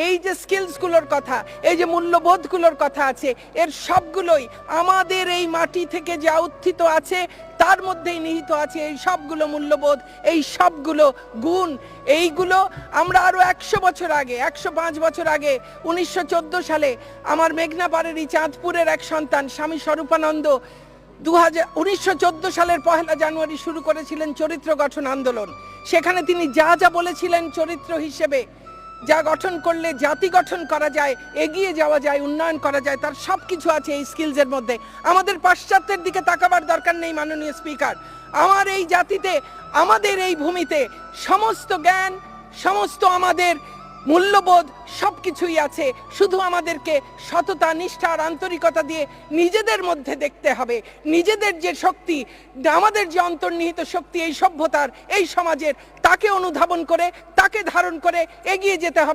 এই যে স্কিলসগুলোর কথা, এই যে মূল্যবোধগুলোর কথা আছে, এর সবগুলোই আমাদের এই মাটি থেকে যা উত্থিত আছে তার মধ্যেই নিহিত আছে এই সবগুলো মূল্যবোধ, এই সবগুলো গুণ। এইগুলো আমরা আরো 100 বছর আগে, 105 বছর আগে 1914 সালে আমার মেঘনাপাড়েরই চাঁদপুরের এক সন্তান স্বামী স্বরূপানন্দ 1914 সালের 1 জানুয়ারি শুরু করেছিলেন চরিত্র গঠন আন্দোলন। সেখানে তিনি যা যা বলেছিলেন চরিত্র হিসেবে যা গঠন করলে জাতি গঠন করা যায়, এগিয়ে যাওয়া যায়, উন্নয়ন করা যায়, তার সবকিছু আছে এই স্কিলসের মধ্যে। আমাদের পাশ্চাত্যের দিকে তাকাবার দরকার নেই মাননীয় স্পিকার। আমার এই জাতিতে, আমাদের এই ভূমিতে সমস্ত জ্ঞান, সমস্ত আমাদের মূল্যবোধ সবকিছুই আছে। শুধু আমাদেরকে সততা, নিষ্ঠা আর আন্তরিকতা দিয়ে নিজেদের মধ্যে দেখতে হবে, নিজেদের যে শক্তি, আমাদের যে অন্তর্নিহিত শক্তি এই সভ্যতার, এই সমাজের, তাকে অনুধাবন করে, তাকে ধারণ করে এগিয়ে যেতে হবে।